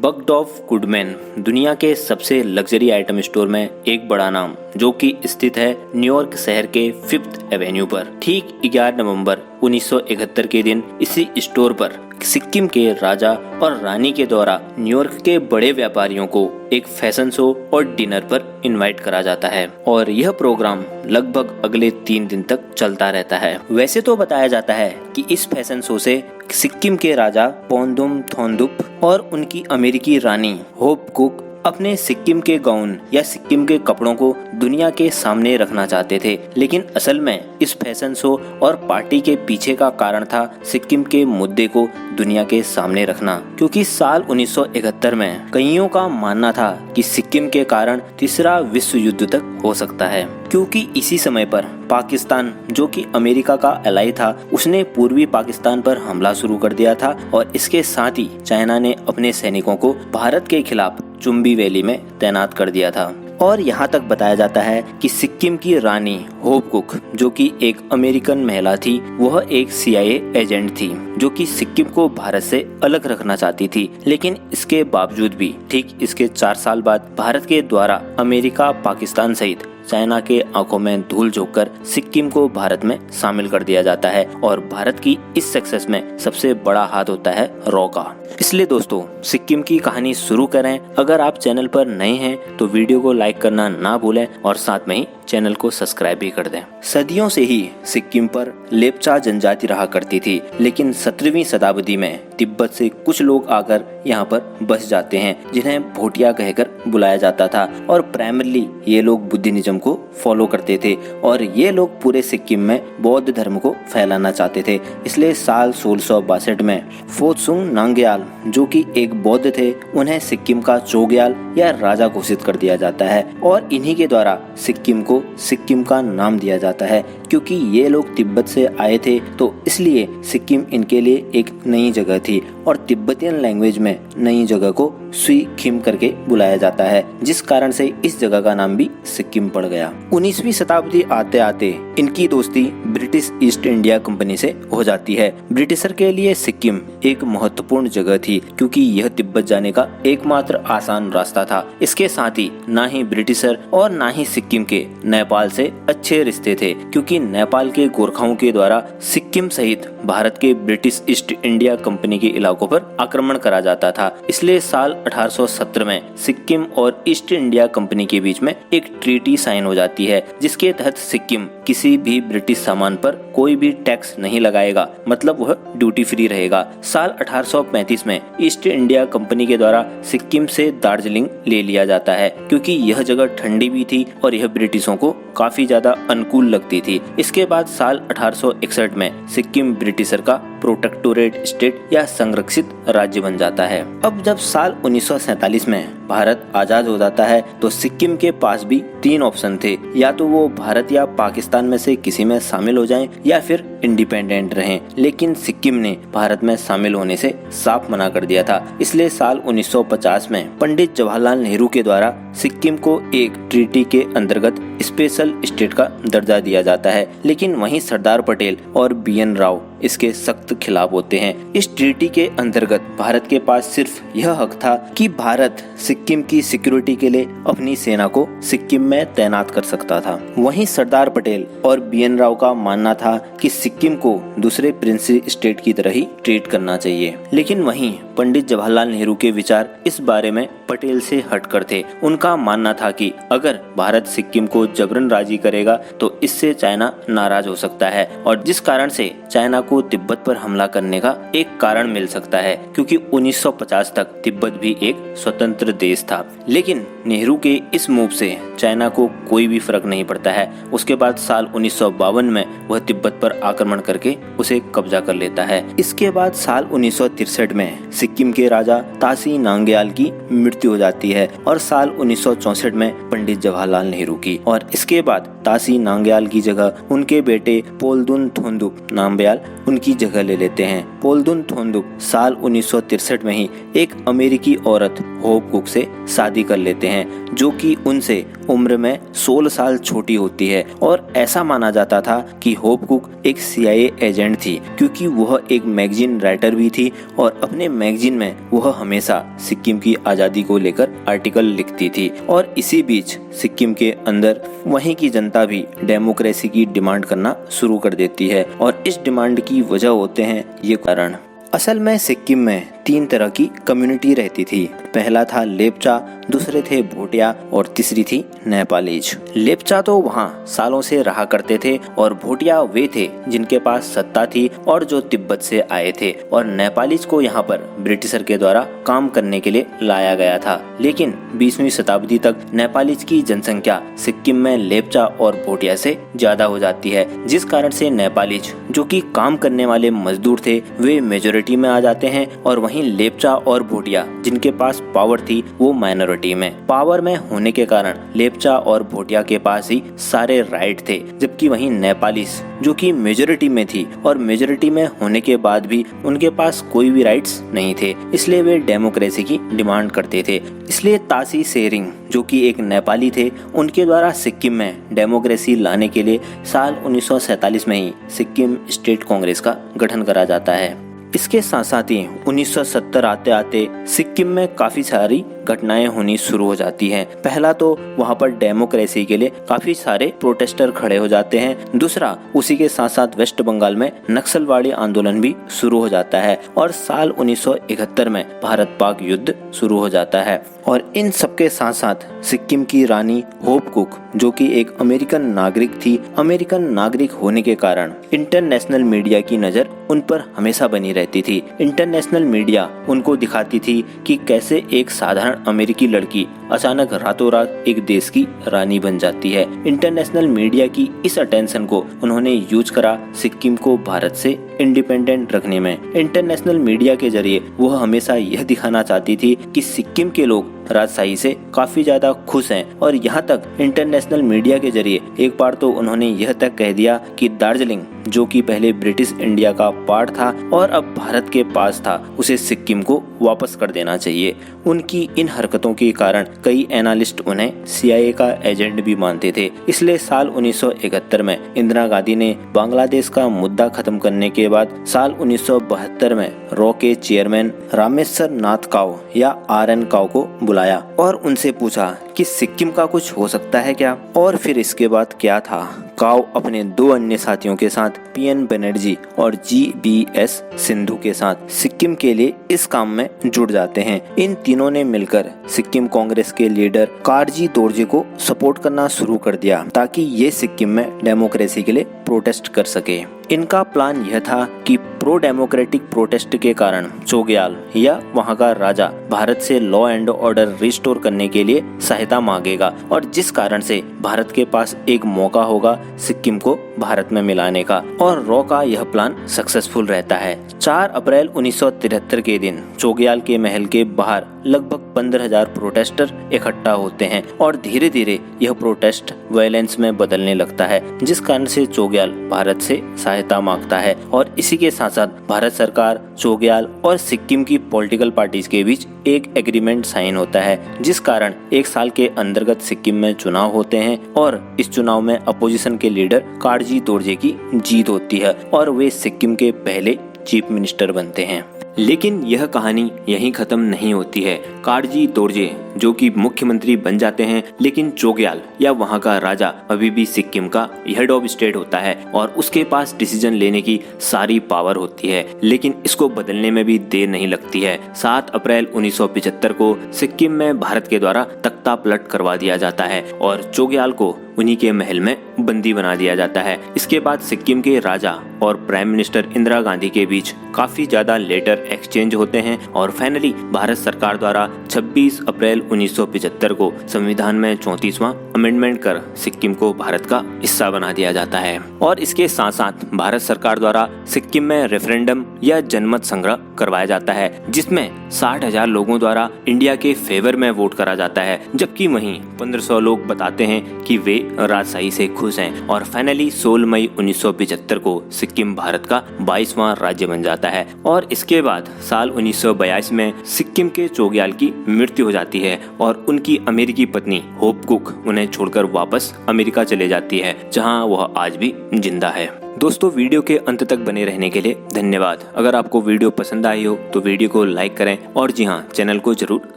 बगडॉफ Goodman दुनिया के सबसे लग्जरी आइटम स्टोर में एक बड़ा नाम, जो कि स्थित है न्यूयॉर्क शहर के 5th एवेन्यू पर। ठीक 11 नवंबर 1971 के दिन इसी स्टोर पर सिक्किम के राजा और रानी के द्वारा न्यूयॉर्क के बड़े व्यापारियों को एक फैशन शो और डिनर पर इनवाइट करा जाता है और यह प्रोग्राम लगभग अगले 3 दिन तक चलता रहता है। वैसे तो बताया जाता है कि इस फैशन शो से सिक्किम के राजा पोंदुम थोंदुप और उनकी अमेरिकी रानी होप कुक अपने सिक्किम के गाउन या सिक्किम के कपड़ों को दुनिया के सामने रखना चाहते थे, लेकिन असल में इस फैशन शो और पार्टी के पीछे का कारण था सिक्किम के मुद्दे को दुनिया के सामने रखना। क्योंकि साल 1971 में कईयों का मानना था कि सिक्किम के कारण तीसरा विश्व युद्ध तक हो सकता है, क्योंकि इसी समय पर पाकिस्तान, जो कि अमेरिका का एलाई था, उसने पूर्वी पाकिस्तान पर हमला शुरू कर दिया था और इसके साथ ही चाइना ने अपने सैनिकों को भारत के खिलाफ चुम्बी वैली में तैनात कर दिया था। और यहाँ तक बताया जाता है कि सिक्किम की रानी होप कुक, जो कि एक अमेरिकन महिला थी, वह एक CIA एजेंट थी जो कि सिक्किम को भारत से अलग रखना चाहती थी। लेकिन इसके बावजूद भी ठीक इसके 4 साल बाद भारत के द्वारा अमेरिका, पाकिस्तान सहित चाइना के आंखों में धूल झोंककर सिक्किम को भारत में शामिल कर दिया जाता है और भारत की इस सक्सेस में सबसे बड़ा हाथ होता है रॉ का। इसलिए दोस्तों, सिक्किम की कहानी शुरू करें। अगर आप चैनल पर नए हैं तो वीडियो को लाइक करना ना भूलें और साथ में ही चैनल को सब्सक्राइब भी कर दें। सदियों से ही सिक्किम पर लेप्चा जनजाति रहा करती थी, लेकिन 17वीं शताब्दी में तिब्बत से कुछ लोग आकर यहाँ पर बस जाते हैं, जिन्हें भोटिया कहकर बुलाया जाता था और प्राइमरली ये लोग बुद्धिज्म को फॉलो करते थे और ये लोग पूरे सिक्किम में बौद्ध धर्म को फैलाना चाहते थे। इसलिए साल 1662 में फोत्सुंग नामग्याल, जो कि एक बौद्ध थे, उन्हें सिक्किम का चोग्याल या राजा घोषित कर दिया जाता है और इन्हीं के द्वारा सिक्किम को सिक्किम का नाम दिया जाता है। क्योंकि ये लोग तिब्बत से आए थे तो इसलिए सिक्किम इनके लिए एक नई जगह थी और तिब्बतियन लैंग्वेज में नई जगह को सुई खिम करके बुलाया जाता है, जिस कारण से इस जगह का नाम भी सिक्किम पड़ गया। 19वीं शताब्दी आते आते इनकी दोस्ती ब्रिटिश ईस्ट इंडिया कंपनी से हो जाती है। ब्रिटिशर के लिए सिक्किम एक महत्वपूर्ण जगह थी, क्योंकि यह तिब्बत जाने का एकमात्र आसान रास्ता था। इसके साथ ही ना ही ब्रिटिशर और ना ही सिक्किम के नेपाल से अच्छे रिश्ते थे, क्योंकि नेपाल के गोरखाओं के द्वारा सिक्किम सहित भारत के ब्रिटिश ईस्ट इंडिया कंपनी के इलाकों पर आक्रमण करा जाता था। इसलिए साल 1870 में सिक्किम और ईस्ट इंडिया कंपनी के बीच में एक ट्रीटी साइन हो जाती है, जिसके तहत सिक्किम किसी भी ब्रिटिश सामान पर कोई भी टैक्स नहीं लगाएगा, मतलब वह ड्यूटी फ्री रहेगा। साल 1835 में ईस्ट इंडिया कंपनी के द्वारा सिक्किम से दार्जिलिंग ले लिया जाता है, क्योंकि यह जगह ठंडी भी थी और यह ब्रिटिशों को काफी ज्यादा अनुकूल लगती थी। इसके बाद साल 1861 में सिक्किम ब्रिटिशर का प्रोटेक्टोरेट स्टेट या संरक्षित राज्य बन जाता है। अब जब साल 1947 में भारत आजाद हो जाता है तो सिक्किम के पास भी 3 ऑप्शन थे, या तो वो भारत या पाकिस्तान में से किसी में शामिल हो जाएं या फिर इंडिपेंडेंट रहें। लेकिन सिक्किम ने भारत में शामिल होने से साफ मना कर दिया था। इसलिए साल 1950 में पंडित जवाहरलाल नेहरू के द्वारा सिक्किम को एक ट्रीटी के अंतर्गत स्पेशल स्टेट का दर्जा दिया जाता है, लेकिन वहीं सरदार पटेल और BN राव इसके सख्त खिलाफ होते हैं। इस ट्रीटी के अंतर्गत भारत के पास सिर्फ यह हक था कि भारत सिक्किम की सिक्योरिटी के लिए अपनी सेना को सिक्किम में तैनात कर सकता था। वहीं सरदार पटेल और BN राव का मानना था कि सिक्किम को दूसरे प्रिंसी स्टेट की तरह ही ट्रीट करना चाहिए। लेकिन वहीं पंडित जवाहरलाल नेहरू के विचार इस बारे में पटेल से हटकर थे। उनका मानना था कि अगर भारत सिक्किम को जबरन राजी करेगा तो इससे चाइना नाराज हो सकता है और जिस कारण से चाइना को तिब्बत पर हमला करने का एक कारण मिल सकता है, क्योंकि 1950 तक तिब्बत भी एक स्वतंत्र देश था। लेकिन नेहरू के इस मूव से चाइना को कोई भी फर्क नहीं पड़ता है। उसके बाद साल 1952 में वह तिब्बत पर आक्रमण करके उसे कब्जा कर लेता है। इसके बाद साल 1963 में सिक्किम के राजा तासी नामग्याल की मृत्यु हो जाती है और साल 1964 में पंडित जवाहरलाल नेहरू की, और इसके बाद तासी नामग्याल की जगह उनके बेटे पोल्दुन थोंदुप नामग्याल उनकी जगह ले लेते हैं। पोल्दुन थोंदुप साल 1963 में ही एक अमेरिकी औरत होप कुक से शादी कर लेते हैं, जो कि उनसे उम्र में 16 साल छोटी होती है और ऐसा माना जाता था कि होप कुक एक CIA एजेंट थी, क्योंकि वह एक मैगजीन राइटर भी थी और अपने मैगजीन में वह हमेशा सिक्किम की आज़ादी को लेकर आर्टिकल लिखती थी। और इसी बीच सिक्किम के अंदर वहीं की जनता भी डेमोक्रेसी की डिमांड करना शुरू कर देती है और इस डिमांड की वजह होते हैं ये कारण। असल में सिक्किम में 3 तरह की कम्युनिटी रहती थी। पहला था लेप्चा, दूसरे थे भोटिया और तीसरी थी नेपालीज। लेप्चा तो वहाँ सालों से रहा करते थे और भोटिया वे थे जिनके पास सत्ता थी और जो तिब्बत से आए थे, और नेपालीज को यहाँ पर ब्रिटिशर के द्वारा काम करने के लिए लाया गया था। लेकिन 20वीं शताब्दी तक नेपालीज की जनसंख्या सिक्किम में लेप्चा और भोटिया से ज्यादा हो जाती है, जिस कारण से नेपालीज जो कि काम करने वाले मजदूर थे वे मेजोरिटी में आ जाते हैं और वहीं लेप्चा और भोटिया जिनके पास पावर थी वो माइनॉरिटी में। पावर में होने के कारण लेप्चा और भोटिया के पास ही सारे राइट थे, जबकि वहीं नेपालीज जो कि मेजोरिटी में थी और मेजोरिटी में होने के बाद भी उनके पास कोई भी राइट्स नहीं थे, इसलिए वे डेमोक्रेसी की डिमांड करते थे। इसलिए तासी सेरिंग जो कि एक नेपाली थे, उनके द्वारा सिक्किम में डेमोक्रेसी लाने के लिए साल 1947 में ही सिक्किम स्टेट कांग्रेस का गठन करा जाता है। इसके साथ साथ ही 1970 आते आते सिक्किम में काफी सारी घटनाएं होनी शुरू हो जाती हैं। पहला तो वहां पर डेमोक्रेसी के लिए काफी सारे प्रोटेस्टर खड़े हो जाते हैं। दूसरा, उसी के साथ साथ वेस्ट बंगाल में नक्सलवादी आंदोलन भी शुरू हो जाता है और साल 1971 में भारत पाक युद्ध शुरू हो जाता है। और इन सबके साथ साथ सिक्किम की रानी होप कुक जो कि एक अमेरिकन नागरिक थी, अमेरिकन नागरिक होने के कारण इंटरनेशनल मीडिया की नजर उन पर हमेशा बनी रहती थी। इंटरनेशनल मीडिया उनको दिखाती थी कि कैसे एक साधारण अमेरिकी लड़की अचानक रातों रात एक देश की रानी बन जाती है। इंटरनेशनल मीडिया की इस अटेंशन को उन्होंने यूज करा सिक्किम को भारत से इंडिपेंडेंट रखने में। इंटरनेशनल मीडिया के जरिए वह हमेशा यह दिखाना चाहती थी कि सिक्किम के लोग राजशाही से काफी ज्यादा खुश हैं, और यहाँ तक इंटरनेशनल मीडिया के जरिए एक बार तो उन्होंने यह तक कह दिया कि दार्जिलिंग जो कि पहले ब्रिटिश इंडिया का पार्ट था और अब भारत के पास था, उसे सिक्किम को वापस कर देना चाहिए। उनकी इन हरकतों के कारण कई एनालिस्ट उन्हें CIA का एजेंट भी मानते थे। इसलिए साल 1971 में इंदिरा गांधी ने बांग्लादेश का मुद्दा खत्म करने के बाद साल 1972 में रॉ के चेयरमैन रामेश्वर नाथ काव या RN काव को बुलाया और उनसे पूछा कि सिक्किम का कुछ हो सकता है क्या। और फिर इसके बाद क्या था, काव अपने 2 अन्य साथियों के साथ PN बनर्जी और GBS सिंधु के साथ सिक्किम के लिए इस काम में जुट जाते हैं। इन तीनों ने मिलकर सिक्किम कांग्रेस के लीडर काडजी दोरजे को सपोर्ट करना शुरू कर दिया ताकि ये सिक्किम में डेमोक्रेसी के लिए प्रोटेस्ट कर सके। इनका प्लान यह था कि प्रो डेमोक्रेटिक प्रोटेस्ट के कारण चोग्याल या वहां का राजा भारत से लॉ एंड ऑर्डर रिस्टोर करने के लिए सहायता मांगेगा, और जिस कारण से भारत के पास एक मौका होगा सिक्किम को भारत में मिलाने का, और रॉ का यह प्लान सक्सेसफुल रहता है। 4 अप्रैल 1973 के दिन चोग्याल के महल के बाहर लगभग 15,000 प्रोटेस्टर इकट्ठा होते हैं और धीरे धीरे यह प्रोटेस्ट वायलेंस में बदलने लगता है, जिस कारण से चोग्याल भारत से सहायता मांगता है। और इसी के साथ साथ भारत सरकार, चोग्याल और सिक्किम की पॉलिटिकल पार्टीज के बीच एक एग्रीमेंट साइन होता है, जिस कारण 1 साल के अंतर्गत सिक्किम में चुनाव होते हैं और इस चुनाव में अपोजिशन के लीडर काडजी दोरजे की जीत होती है और वे सिक्किम के पहले चीफ मिनिस्टर बनते हैं। लेकिन यह कहानी यहीं खत्म नहीं होती है। काडजी दोरजे जो कि मुख्यमंत्री बन जाते हैं, लेकिन चोग्याल या वहां का राजा अभी भी सिक्किम का हेड ऑफ स्टेट होता है और उसके पास डिसीजन लेने की सारी पावर होती है। लेकिन इसको बदलने में भी देर नहीं लगती है। 7 अप्रैल 1975 को सिक्किम में भारत के द्वारा तख्ता पलट करवा दिया जाता है और चोग्याल को उन्हीं के महल में बंदी बना दिया जाता है। इसके बाद सिक्किम के राजा और प्राइम मिनिस्टर इंदिरा गांधी के बीच काफी ज्यादा लेटर एक्सचेंज होते हैं और फाइनली भारत सरकार द्वारा 26 अप्रैल 1975 को संविधान में 34वां अमेंडमेंट कर सिक्किम को भारत का हिस्सा बना दिया जाता है। और इसके साथ साथ भारत सरकार द्वारा सिक्किम में रेफरेंडम या जनमत संग्रह करवाया जाता है, जिसमें 60,000 लोगों द्वारा इंडिया के फेवर में वोट करा जाता है, जबकि वहीं 1500 लोग बताते हैं कि वे राजशाही से खुश हैं और फाइनली 16 मई 1975 को सिक्किम भारत का 22वां राज्य बन जाता है। और इसके बाद साल 1982 में सिक्किम के चोग्याल की मृत्यु हो जाती है और उनकी अमेरिकी पत्नी होप कुक उन्हें छोड़कर वापस अमेरिका चले जाती है, जहां वह आज भी जिंदा है। दोस्तों, वीडियो के अंत तक बने रहने के लिए धन्यवाद। अगर आपको वीडियो पसंद आई हो तो वीडियो को लाइक करें और जी हाँ, चैनल को जरूर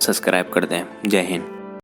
सब्सक्राइब कर दें। जय हिंद।